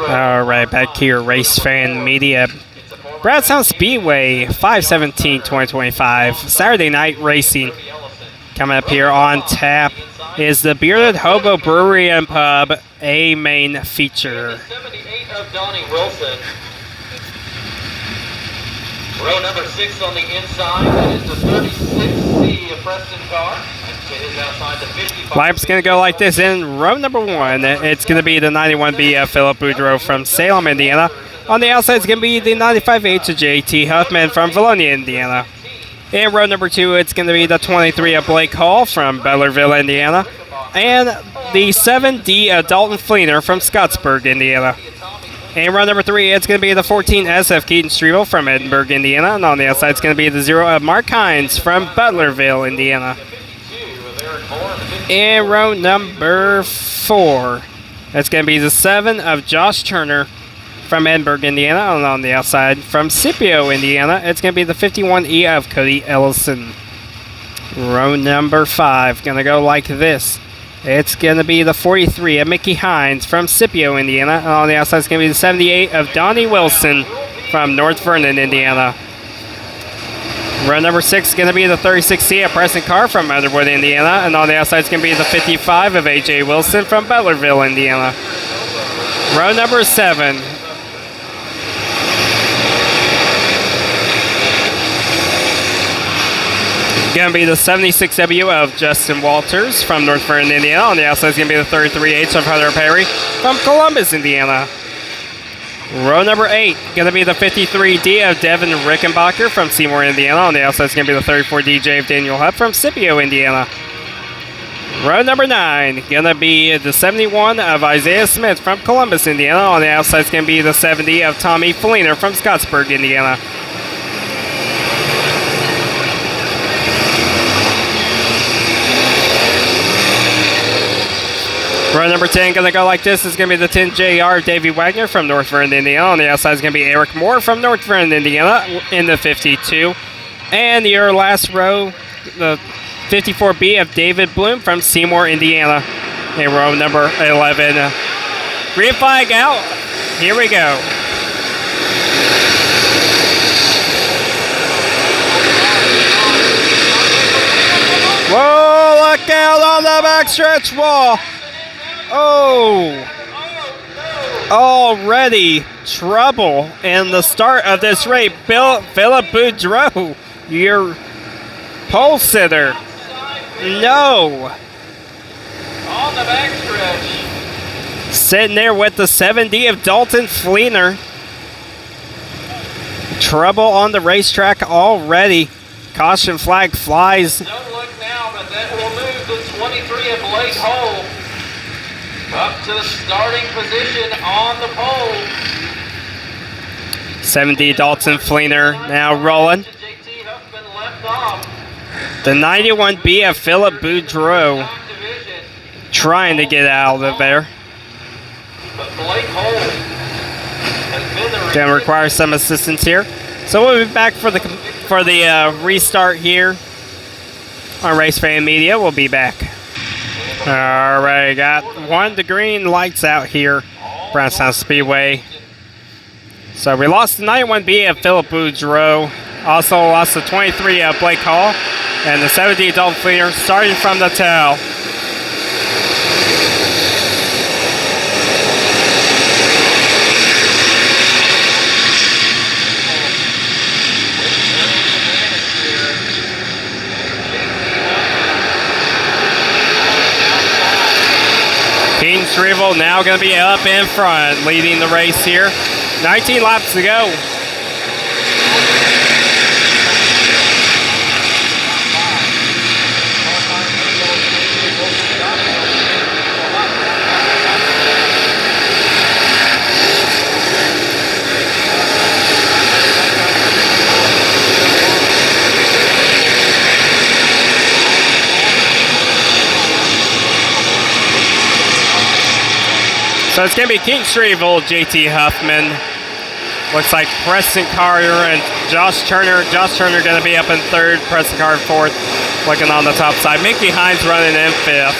All right, back here, Race Fan Media. Brownstown Speedway, 5/17/2025. Saturday night racing. Coming up here on tap is the Bearded Hobo Brewery and Pub, a main feature. 78 of Donnie Wilson. Row number 6 on the inside. That is the 36C of Preston Carr. It is outside the 55. Life's going to go like this. In row number 1, it's going to be the 91B of Philip Boudreau from Salem, Indiana. On the outside, it's going to be the 95H of JT Huffman from Valonia, Indiana. In row number 2, it's going to be the 23 of Blake Hall from Butlerville, Indiana. And the 7D of Dalton Fleener from Scottsburg, Indiana. In row number 3, it's going to be the 14 SF Keaton Streevel from Edinburgh, Indiana. And on the outside, it's going to be the 0 of Mark Hines from Butlerville, Indiana. In row number 4, it's going to be the 7 of Josh Turner from Edinburgh, Indiana. And on the outside, from Scipio, Indiana, it's going to be the 51E of Cody Ellison. Row number 5, going to go like this. It's going to be the 43 of Mickey Hines from Scipio, Indiana. And on the outside, it's going to be the 78 of Donnie Wilson from North Vernon, Indiana. Row number 6 is going to be the 36C of Preston Carr from Underwood, Indiana. And on the outside, it's going to be the 55 of A.J. Wilson from Butlerville, Indiana. Row number 7. Going to be the 76W of Justin Walters from North Vernon, Indiana. On the outside is going to be the 33H of Hunter Perry from Columbus, Indiana. Row number 8, going to be the 53D of Devin Rickenbacker from Seymour, Indiana. On the outside is going to be the 34DJ of Daniel Hutt from Scipio, Indiana. Row number 9, going to be the 71 of Isaiah Smith from Columbus, Indiana. On the outside is going to be the 70 of Tommy Fleener from Scottsburg, Indiana. Row number 10 going to go like this. It's going to be the 10JR of Davey Wagner from North Vernon, Indiana. On the outside is going to be Eric Moore from North Vernon, Indiana in the 52. And your last row, the 54B of David Bloom from Seymour, Indiana. In row number 11. Green flag out. Here we go. Whoa, look out on the backstretch wall. Oh, already trouble in the start of this race. Philip Boudreau, your pole sitter. No. On the backstretch. Sitting there with the 7D of Dalton Fleener. Trouble on the racetrack already. Caution flag flies. Don't look now, but that will move the 23 of Blake Hole up to the starting position on the pole. 7D Dalton Fleener now rolling. JT Huffman left off. The 91B of Philip Boudreau trying to get out of there. But Blake Hole has been the Going to require some assistance here. So we'll be back for the restart here on Race Fan Media. We'll be back. All right, got the green lights out here, Brownstown Speedway. So we lost the 91B of Philip Boudreau. Also lost the 23 of Blake Hall. And the 70 Dalton Fleener starting from the tail. Keaton Streevel now going to be up in front, leading the race here. 19 laps to go. So it's going to be Keaton Streevel, JT Huffman. Looks like Preston Carter and Josh Turner. Josh Turner going to be up in third, Preston Carter fourth, looking on the top side. Mickey Hines running in fifth.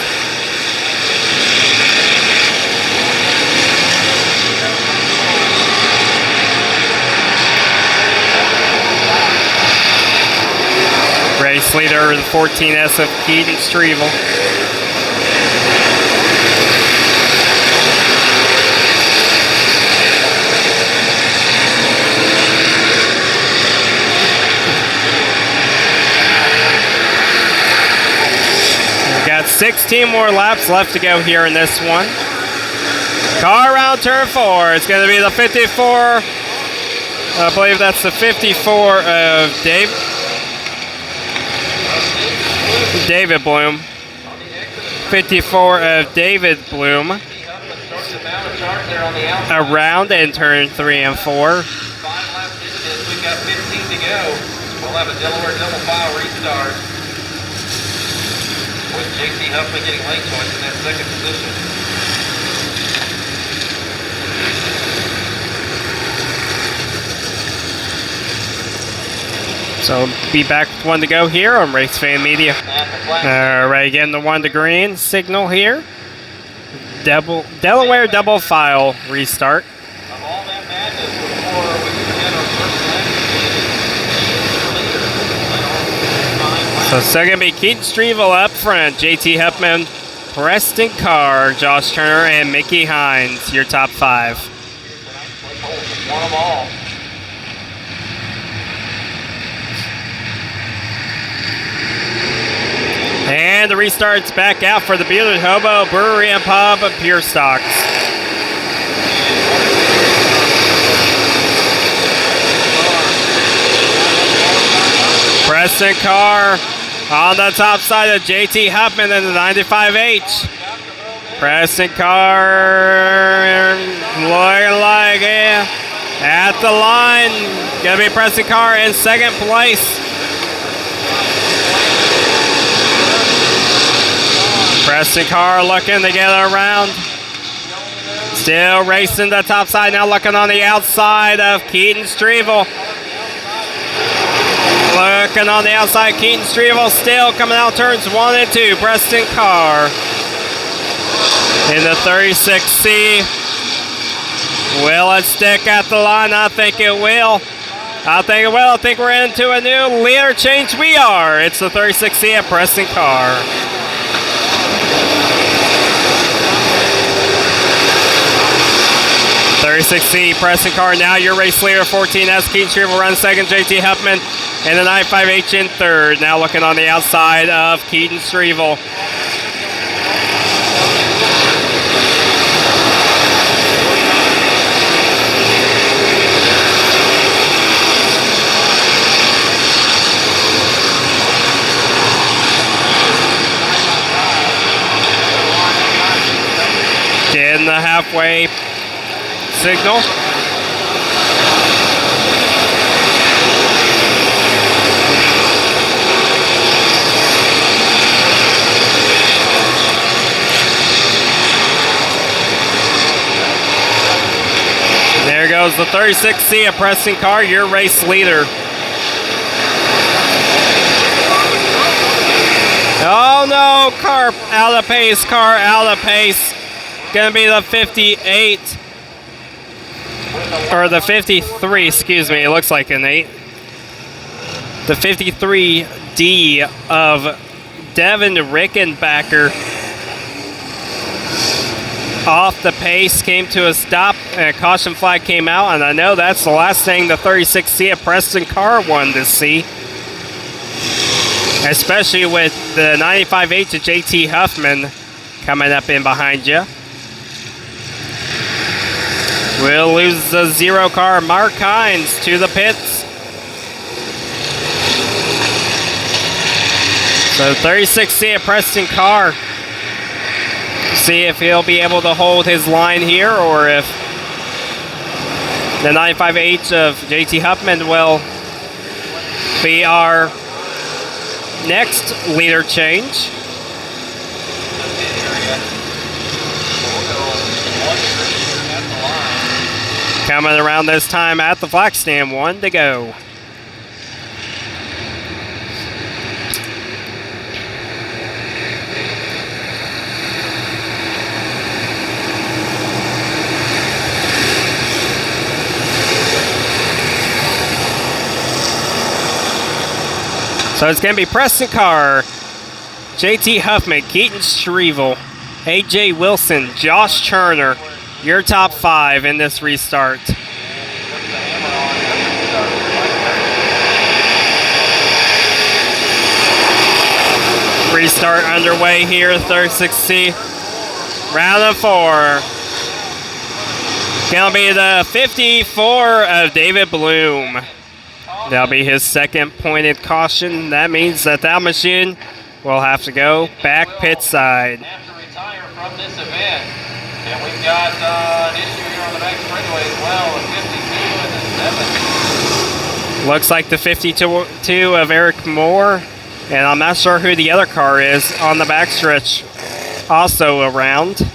leader, the 14S of Keaton Strevel. We've got 16 more laps left to go here in this one. Car around turn 4. It's going to be the 54. I believe that's the 54 of David Bloom. 54 of David Bloom. Around in turn 3 and 4. 5 laps into this, we've got 15 to go. We'll have a Delaware double file restart. With JT Huffman getting lane choice in that second position. So be back with 1 to go here on Race Fan Media. Alright, getting the 1 to green signal here. Delaware double file restart. Of all that madness before we begin our first lap. So it's going to be Keaton Strevel up front, JT Huffman, Preston Carr, Josh Turner, and Mickey Hines, your top 5. One of all. And the restart's back out for the Bearded Hobo Brewery and Pub of Pure Stocks. Preston Carr on the top side of JT Huffman in the 95H. Preston Carr looking like at the line. Gonna be Preston Carr in second place. Preston Carr looking to get around. Still racing the top side, now looking on the outside of Keaton Strevel. Looking on the outside, Keaton Strevel still coming out turns 1 and 2. Preston Carr in the 36C. Will it stick at the line? I think it will. I think it will. I think we're into a new leader change. We are. It's the 36C at Preston Carr. .36C Preston Carr, now your race leader, 14S. Keaton Strevel runs second, JT Huffman and the 95H in third. Now looking on the outside of Keaton Strevel. Getting the halfway signal. There goes the 36C of Preston Carr, your race leader. Oh no, Carr out of pace, Carr out of pace. Gonna be the 58. Or the 53, excuse me, it looks like an 8. The 53D of Devin Rickenbacker. Off the pace, came to a stop, and a caution flag came out, and I know that's the last thing the 36C of Preston Carr wanted to see. Especially with the 95H of JT Huffman coming up in behind you. We'll lose the 0 car, Mark Hines, to the pits. So 36C of Preston Carr. See if he'll be able to hold his line here, or if the 95H of JT Huffman will be our next leader change. Coming around this time at the flag stand, 1 to go. So it's going to be Preston Carr, JT Huffman, Keaton Shrivel, AJ Wilson, Josh Turner, your top 5 in this restart. Restart underway here, 36C. Round of 4. Gonna be the 54 of David Bloom. That'll be his second pointed caution. That means that machine will have to go back pit side. Have to retire from this event. And we've got an issue here on the back straightaway as well, a 52 and a 7. Looks like the 52 of Eric Moore. And I'm not sure who the other car is on the backstretch. Also around.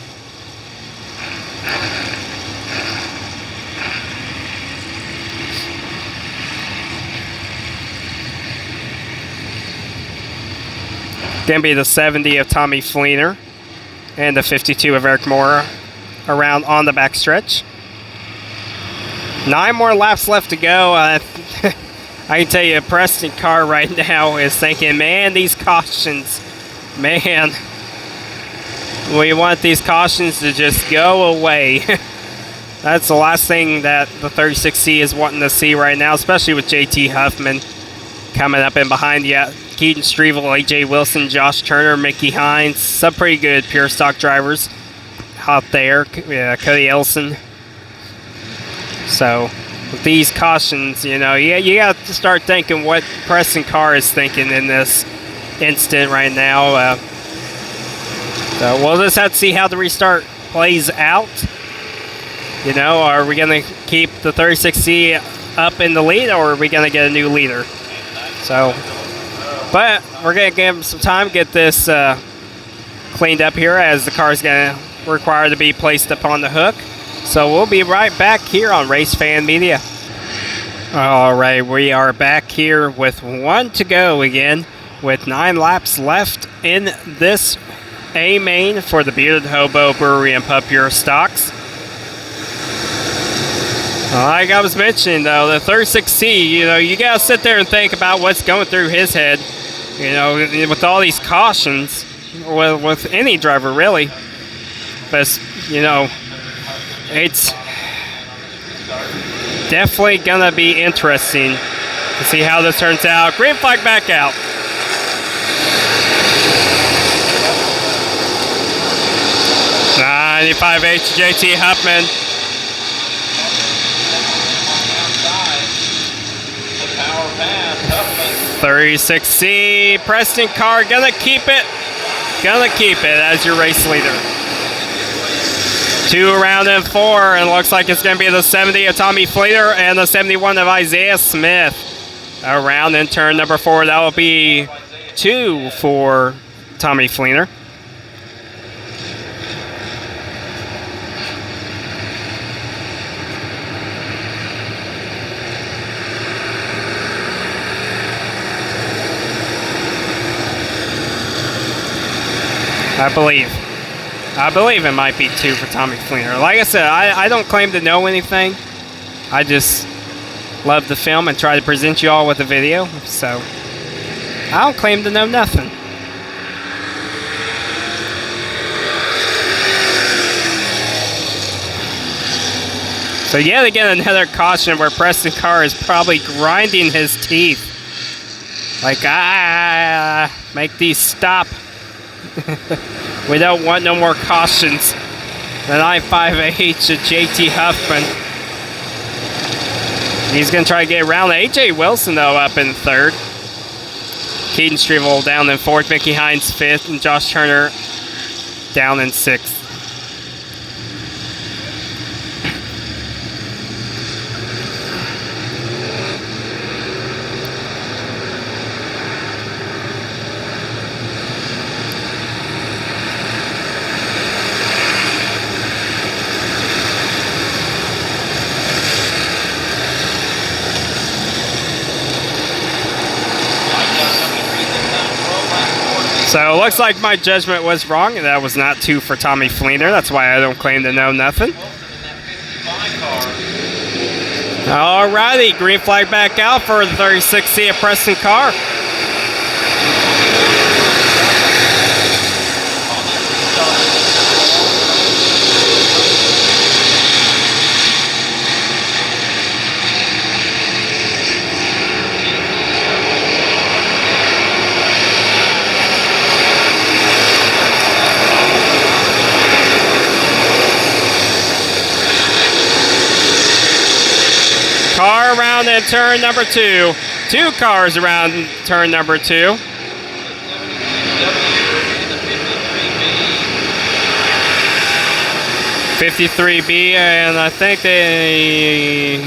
Gonna be the 70 of Tommy Fleener and the 52 of Eric Moore around on the backstretch. 9 more laps left to go. I can tell you, Preston Carr right now is thinking, man, these cautions, man, we want these cautions to just go away. That's the last thing that the 36C is wanting to see right now, especially with JT Huffman coming up in behind you. Keaton Shrivel, AJ Wilson, Josh Turner, Mickey Hines, some pretty good pure stock drivers out there. Cody Elson. So with these cautions, you know, you got to start thinking what Preston Carr is thinking in this instant right now. So we'll just have to see how the restart plays out. You know, are we going to keep the 36C up in the lead, or are we going to get a new leader? So, but we're going to give him some time to get this cleaned up here, as the car is going to require to be placed upon the hook. So we'll be right back here on Race Fan Media. All right, we are back here with 1 to go again, with 9 laps left in this A main for the Bearded Hobo Brewery and Pub Pure Stocks. Like I was mentioning, though, the 36C, you know, you got to sit there and think about what's going through his head, you know, with all these cautions, with any driver, really. But, you know, it's definitely going to be interesting to see how this turns out. Green flag back out. '95H JT Huffman. 36C, Preston Carr, gonna keep it as your race leader. 2 around and 4, and it looks like it's gonna be the 70 of Tommy Fleener and the 71 of Isaiah Smith. Around in turn number 4, that will be 2 for Tommy Fleener. I believe it might be 2 for Tommy Fleener. Like I said, I don't claim to know anything. I just love the film and try to present you all with a video. So I don't claim to know nothing. So yet again, another caution where Preston Carr is probably grinding his teeth. Like, make these stop. We don't want no more cautions. The 95H of JT Huffman. He's going to try to get around. AJ Wilson, though, up in 3rd. Keaton Shrivel down in 4th. Mickey Hines 5th. And Josh Turner down in 6th. So it looks like my judgment was wrong, and that was not 2 for Tommy Fleener. That's why I don't claim to know nothing. Alrighty, green flag back out for the 36C of Preston Carr. around in turn number 2. 2 cars around turn number 2. 53B, and I think they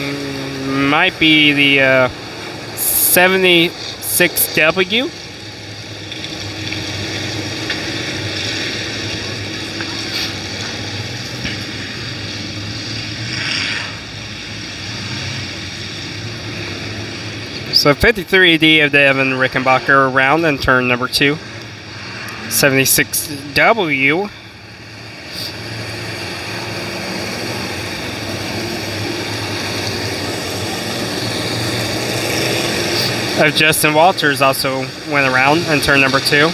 might be the 76W. So 53D of Devin Rickenbacker around in turn number 2. 76W. Of Justin Walters also went around in turn number 2.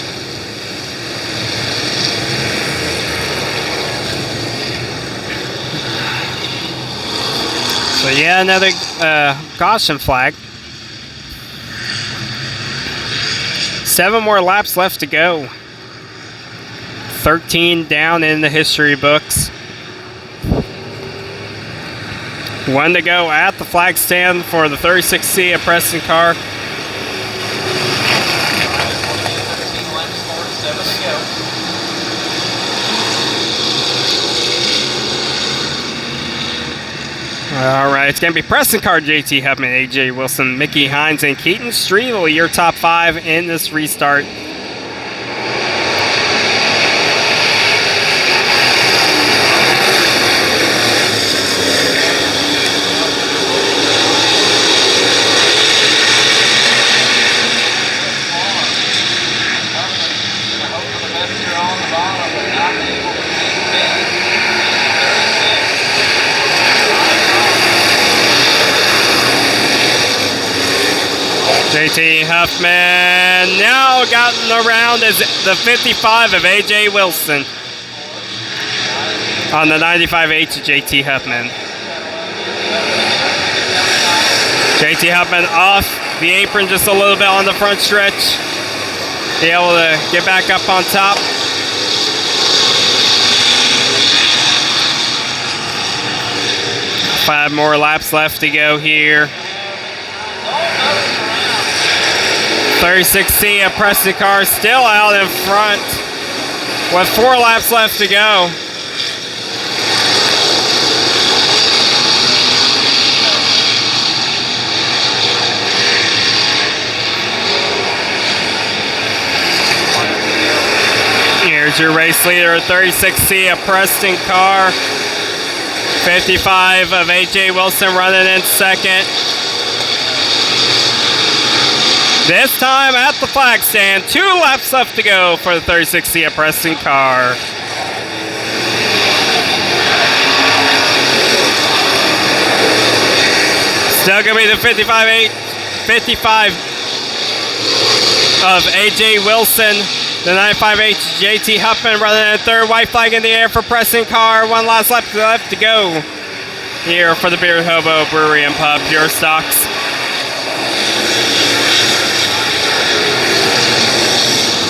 So yeah, another caution flag. 7 more laps left to go. 13 down in the history books. 1 to go at the flag stand for the 36C at Preston car. All right, it's going to be Preston car, JT Huffman, AJ Wilson, Mickey Hines, and Keaton Streevel, your top 5 in this restart. JT Huffman now gotten around as the 55 of AJ Wilson on the 95H of JT Huffman. JT Huffman off the apron just a little bit on the front stretch. Be able to get back up on top. Five more laps left to go here. 36C at Preston car still out in front with 4 laps left to go. Here's your race leader, 36C at Preston car. 55 of AJ Wilson running in second. This time at the flag stand, 2 laps left to go for the 36C at Preston car. Still gonna be the 55 of AJ Wilson. The 95H JT Huffman running in third. White flag in the air for Preston car. 1 last lap left to go here for the Bearded Hobo Brewery and Pub Pure Stocks.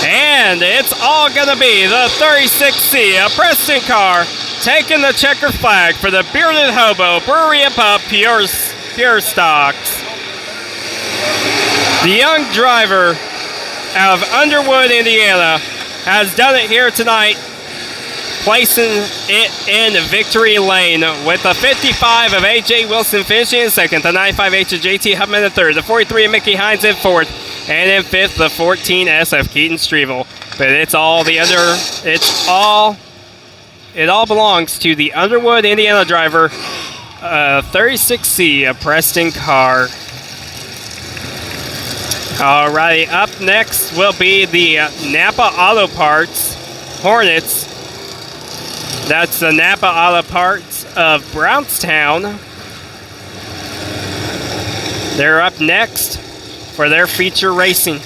And it's all gonna be the 36C, a Preston car, taking the checker flag for the Bearded Hobo Brewery and Pub Pure Stocks. The young driver out of Underwood, Indiana, has done it here tonight, placing it in victory lane with the 55 of AJ Wilson finishing in second, the 95H of JT Huffman in third, the 43 of Mickey Hines in fourth, and in fifth, the 14S of Keaton Streevel. But it all belongs to the Underwood, Indiana driver, 36C, a Preston car. Alrighty, up next will be the Napa Auto Parts Hornets. That's the Napa Auto Parts of Brownstown. They're up next for their feature racing.